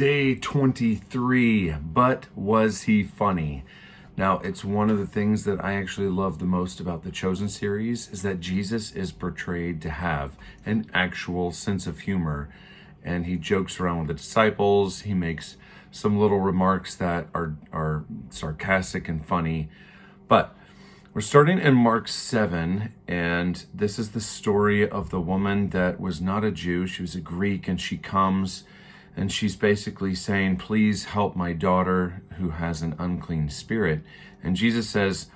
Day 23, but was he funny? Now, it's one of the things that I actually love the most about the Chosen series is that Jesus is portrayed to have an actual sense of humor, and he jokes around with the disciples. He makes some little remarks that are sarcastic and funny. But we're starting in Mark 7, and this is the story of the woman that was not a Jew. She was a Greek, and she comes and she's basically saying, please help my daughter who has an unclean spirit. And Jesus says,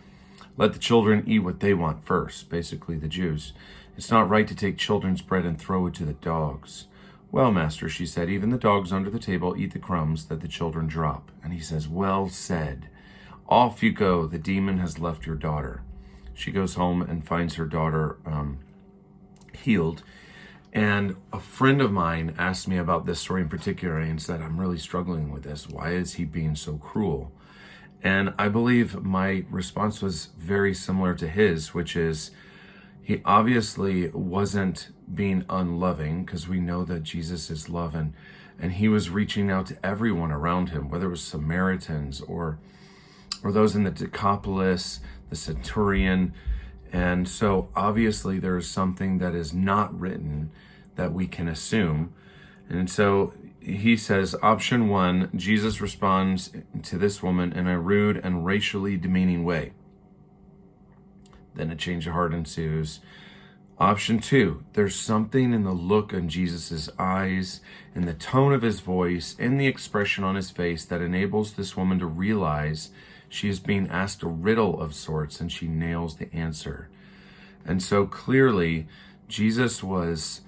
let the children eat what they want first, basically the Jews. It's not right to take children's bread and throw it to the dogs. Well, master, she said, even the dogs under the table eat the crumbs that the children drop. And he says, well said. Off you go. The demon has left your daughter. She goes home and finds her daughter healed. And a friend of mine asked me about this story in particular and said, I'm really struggling with this. Why is he being so cruel? And I believe my response was very similar to his, which is he obviously wasn't being unloving, because we know that Jesus is love, and he was reaching out to everyone around him, whether it was Samaritans or those in the Decapolis, the centurion. And so obviously there is something that is not written that we can assume. And so he says, option one, Jesus responds to this woman in a rude and racially demeaning way. Then a change of heart ensues. Option two, there's something in the look in Jesus's eyes, in the tone of his voice, in the expression on his face that enables this woman to realize she is being asked a riddle of sorts, and she nails the answer. And so clearly, Jesus was,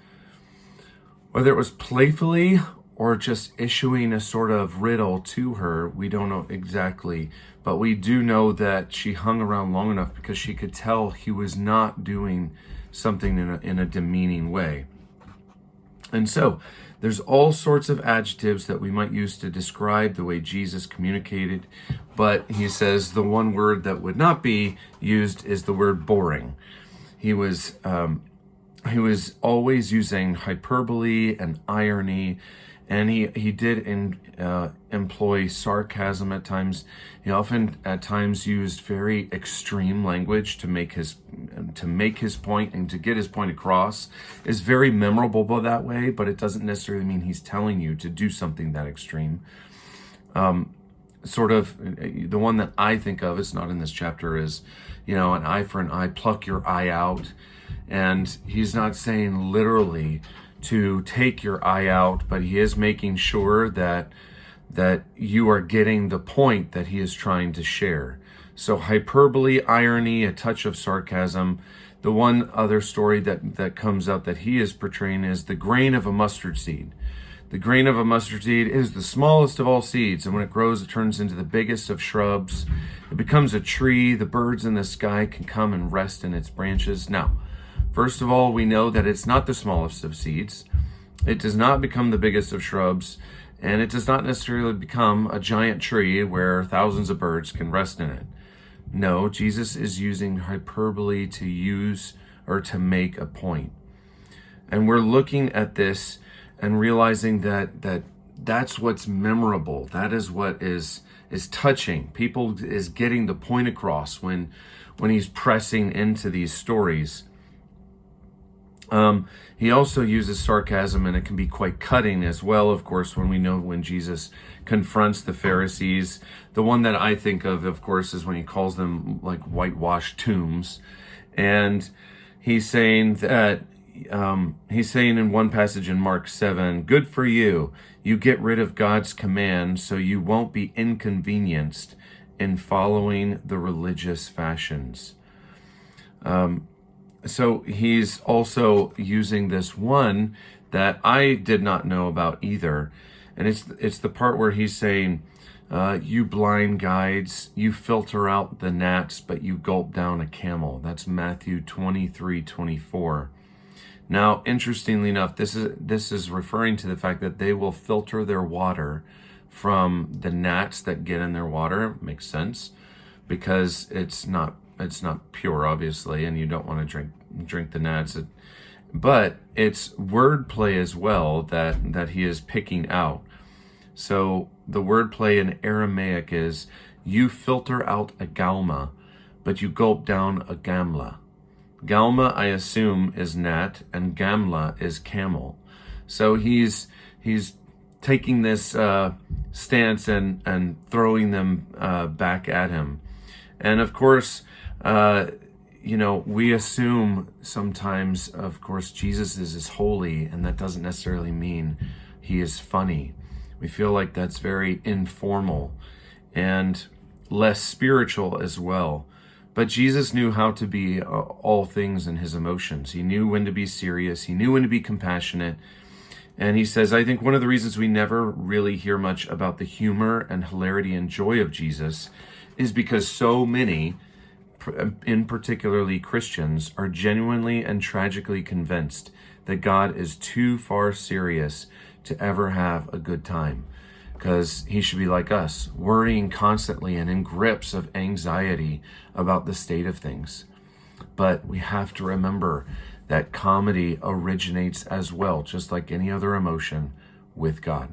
whether it was playfully or just issuing a sort of riddle to her, we don't know exactly, but we do know that she hung around long enough because she could tell he was not doing something in a demeaning way. And so there's all sorts of adjectives that we might use to describe the way Jesus communicated, but he says the one word that would not be used is the word boring. He was always using hyperbole and irony, and he did employ sarcasm at times. He often at times used very extreme language to make his point and to get his point across. Is very memorable that way, but it doesn't necessarily mean he's telling you to do something that extreme. Sort of the one that I think of, it's not in this chapter, is, an eye for an eye, pluck your eye out. And he's not saying literally to take your eye out, but he is making sure that you are getting the point that he is trying to share. So hyperbole, irony, a touch of sarcasm. The one other story that comes out that he is portraying is the grain of a mustard seed. The grain of a mustard seed is the smallest of all seeds, and when it grows, it turns into the biggest of shrubs. It becomes a tree. The birds in the sky can come and rest in its branches. Now, first of all, we know that it's not the smallest of seeds. It does not become the biggest of shrubs, and it does not necessarily become a giant tree where thousands of birds can rest in it. No, Jesus is using hyperbole to use or to make a point. And we're looking at this and realizing that's what's memorable. That is what is touching. People is getting the point across when he's pressing into these stories. He also uses sarcasm, and it can be quite cutting as well, of course, when Jesus confronts the Pharisees. The one that I think of course, is when he calls them like whitewashed tombs. And he's saying that, he's saying in one passage in Mark 7, good for you. You get rid of God's command so you won't be inconvenienced in following the religious fashions. So he's also using this one that I did not know about either. And it's the part where he's saying, you blind guides, you filter out the gnats, but you gulp down a camel. That's Matthew 23:24. Now, interestingly enough, this is referring to the fact that they will filter their water from the gnats that get in their water. Makes sense, because it's not pure, obviously, and you don't want to drink the gnats. But it's wordplay as well that he is picking out. So the wordplay in Aramaic is, you filter out a galma, but you gulp down a gamla. Galma, I assume, is gnat, and gamla is camel. So he's taking this stance and throwing them back at him. And of course, we assume sometimes, of course, Jesus is holy, and that doesn't necessarily mean he is funny. We feel like that's very informal and less spiritual as well. But Jesus knew how to be all things in his emotions. He knew when to be serious. He knew when to be compassionate. And he says, I think one of the reasons we never really hear much about the humor and hilarity and joy of Jesus is because so many, in particularly Christians, are genuinely and tragically convinced that God is too far serious to ever have a good time, because he should be like us, worrying constantly and in grips of anxiety about the state of things. But we have to remember that comedy originates as well, just like any other emotion, with God.